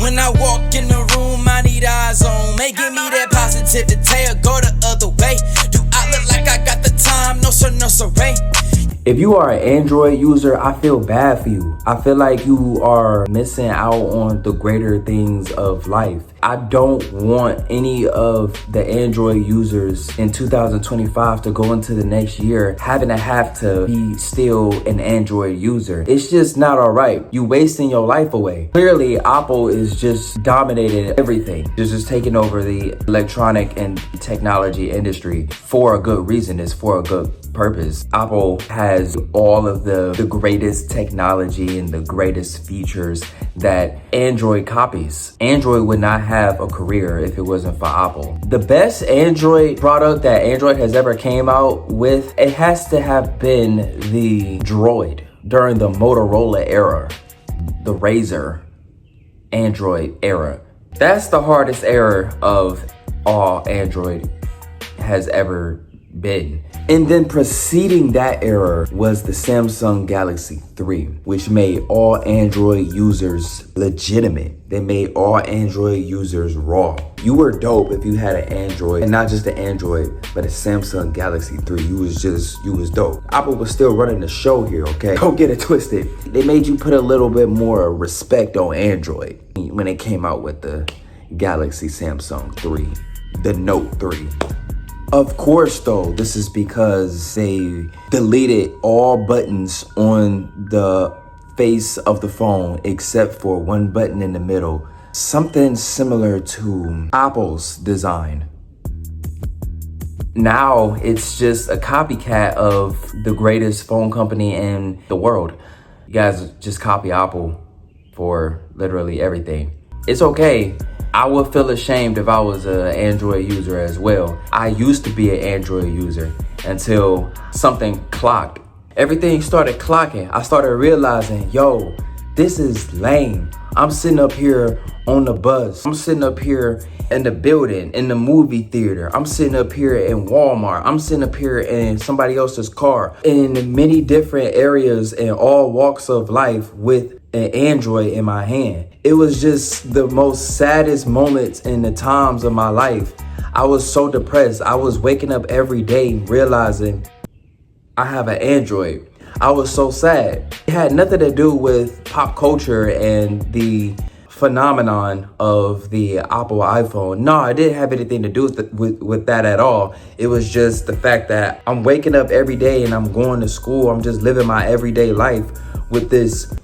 When I walk in the room, I need eyes on me. Give me that positivity or go the other way. Do I look like I got the time? No sir, no sir, way. If you are an Android user, I feel bad for you. I feel like you are missing out on the greater things of life. I don't want any of the Android users in 2025 to go into the next year having to have to be still an Android user. It's just not all right. You wasting your life away. Clearly, Apple is just dominating everything. It's just taking over the electronic and technology industry for a good reason. It's for a good purpose. Apple has all of the greatest technology and the greatest features that Android copies. Android would not have a career if it wasn't for Apple. The best Android product that Android has ever came out with, it has to have been the Droid during the Motorola era, the Razr Android era. That's the hardest era of all Android has ever been. And then preceding that era was the Samsung Galaxy 3, which made all Android users legitimate. They made all Android users raw. You were dope if you had an Android, and not just an Android, but a Samsung Galaxy 3. You was dope. Apple was still running the show here, okay? Don't get it twisted. They made you put a little bit more respect on Android when it came out with the Galaxy Samsung 3, the Note 3. Of course, though, this is because they deleted all buttons on the face of the phone except for one button in the middle. Something similar to Apple's design. Now it's just a copycat of the greatest phone company in the world. You guys just copy Apple for literally everything. It's okay. I would feel ashamed if I was an Android user as well. I used to be an Android user until something clocked. Everything started clocking. I started realizing, yo, this is lame. I'm sitting up here on the bus. I'm sitting up here in the building, in the movie theater. I'm sitting up here in Walmart. I'm sitting up here in somebody else's car. In many different areas in all walks of life with an Android in my hand. It was just the most saddest moments in the times of my life. I was so depressed. I was waking up every day realizing I have an Android. I was so sad. It had nothing to do with pop culture and the phenomenon of the Apple iPhone. No, it didn't have anything to do with that at all. It was just the fact that I'm waking up every day and I'm going to school. I'm just living my everyday life with this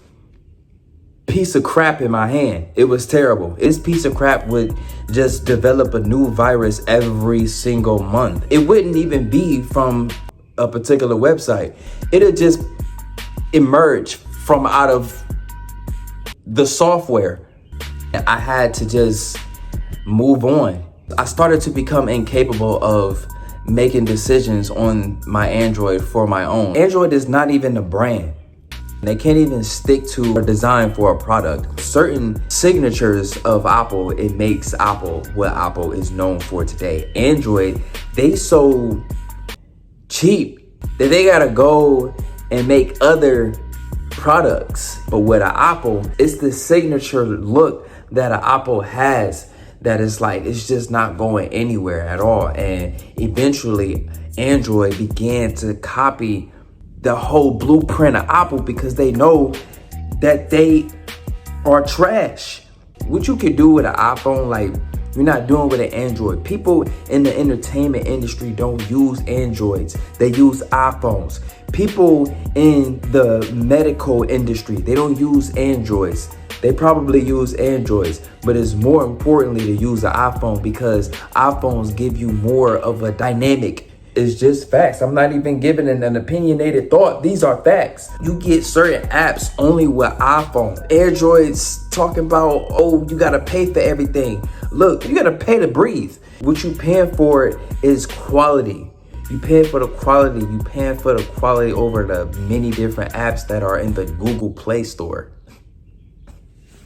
piece of crap in my hand. It was terrible. This piece of crap would just develop a new virus every single month. It wouldn't even be from a particular website. It'll just emerge from out of the software. And I had to just move on. I started to become incapable of making decisions on my Android for my own. Android is not even a brand. They can't even stick to a design for a product. Certain signatures of Apple, it makes Apple what Apple is known for today. Android, they so cheap that they gotta go and make other products. But with an Apple, it's the signature look that an Apple has that is like, it's just not going anywhere at all. And eventually Android began to copy the whole blueprint of Apple because they know that they are trash. What you could do with an iPhone, like you're not doing with an Android. People in the entertainment industry don't use Androids. They use iPhones. People in the medical industry, they don't use Androids. They probably use Androids, but it's more importantly to use an iPhone because iPhones give you more of a dynamic. It's just facts. I'm not even giving an opinionated thought. These are facts. You get certain apps only with iPhone. Androids talking about, oh, you gotta pay for everything. Look, you gotta pay to breathe. What you paying for is quality. You paying for the quality. You paying for the quality over the many different apps that are in the Google Play Store.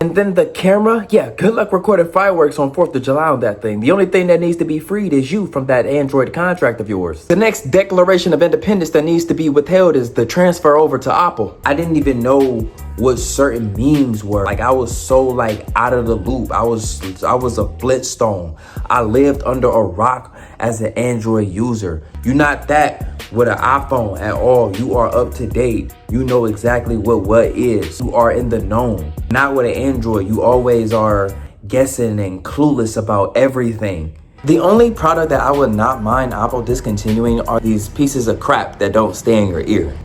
And then the camera, yeah, good luck recording fireworks on 4th of July on that thing. The only thing that needs to be freed is you from that Android contract of yours. The next Declaration of Independence that needs to be withheld is the transfer over to Apple. I didn't even know what certain memes were. Like, I was so like out of the loop. I was a Flintstone. I lived under a rock as an Android user. You're not that with an iPhone at all. You are up to date. You know exactly what is. You are in the known. Not with an Android. You always are guessing and clueless about everything. The only product that I would not mind Apple discontinuing are these pieces of crap that don't stay in your ear.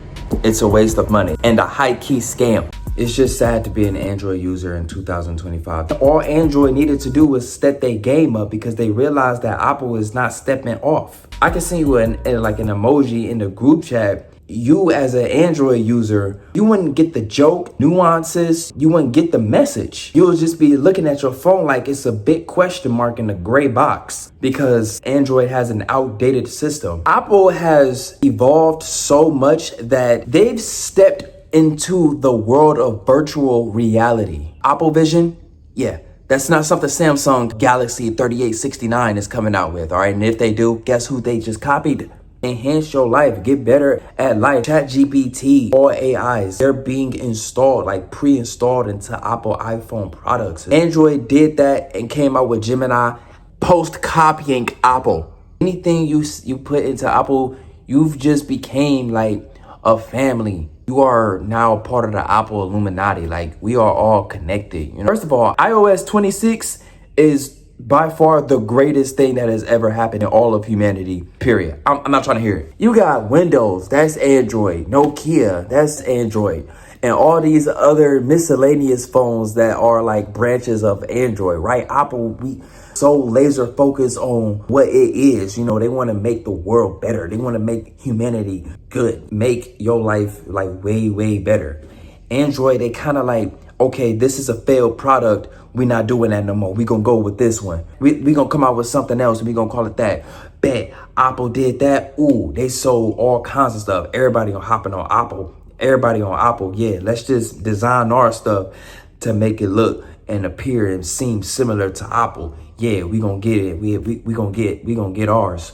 It's a waste of money and a high-key scam. It's just sad to be an Android user in 2025. All Android needed to do was step their game up because they realized that Apple is not stepping off. I can send you like an emoji in the group chat. You as an Android user, you wouldn't get the joke, nuances, you wouldn't get the message. You'll just be looking at your phone like it's a big question mark in a gray box because Android has an outdated system. Apple has evolved so much that they've stepped into the world of virtual reality. Apple Vision, yeah. That's not something Samsung Galaxy 3869 is coming out with, all right? And if they do, guess who they just copied? Enhance your life, get better at life. ChatGPT, all AIs, they're being installed, like pre-installed into Apple iPhone products. Android did that and came out with Gemini, post-copying Apple. Anything you put into Apple, you've just became like a family. You are now part of the Apple Illuminati. Like, we are all connected. You know? First of all, iOS 26 is by far the greatest thing that has ever happened in all of humanity, period. I'm not trying to hear it. You got Windows, that's Android. Nokia, that's Android. And all these other miscellaneous phones that are like branches of Android, right? Apple, we so laser focused on what it is. You know, they want to make the world better. They want to make humanity good, make your life like way, way better. Android, they kind of like, okay, this is a failed product. We're not doing that no more. We're going to go with this one. We're going to come out with something else. We're going to call it that. Bet Apple did that. Ooh, they sold all kinds of stuff. Everybody hopping on Apple. Everybody on Apple. Yeah, let's just design our stuff to make it look and appear and seem similar to Apple. Yeah, we're going to get it. We're going to get ours.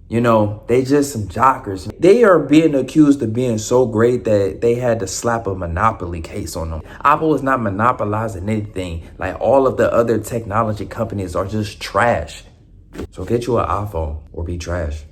You know, they just some jockers. They are being accused of being so great that they had to slap a monopoly case on them. Apple is not monopolizing anything. Like, all of the other technology companies are just trash. So get you an iPhone or be trash.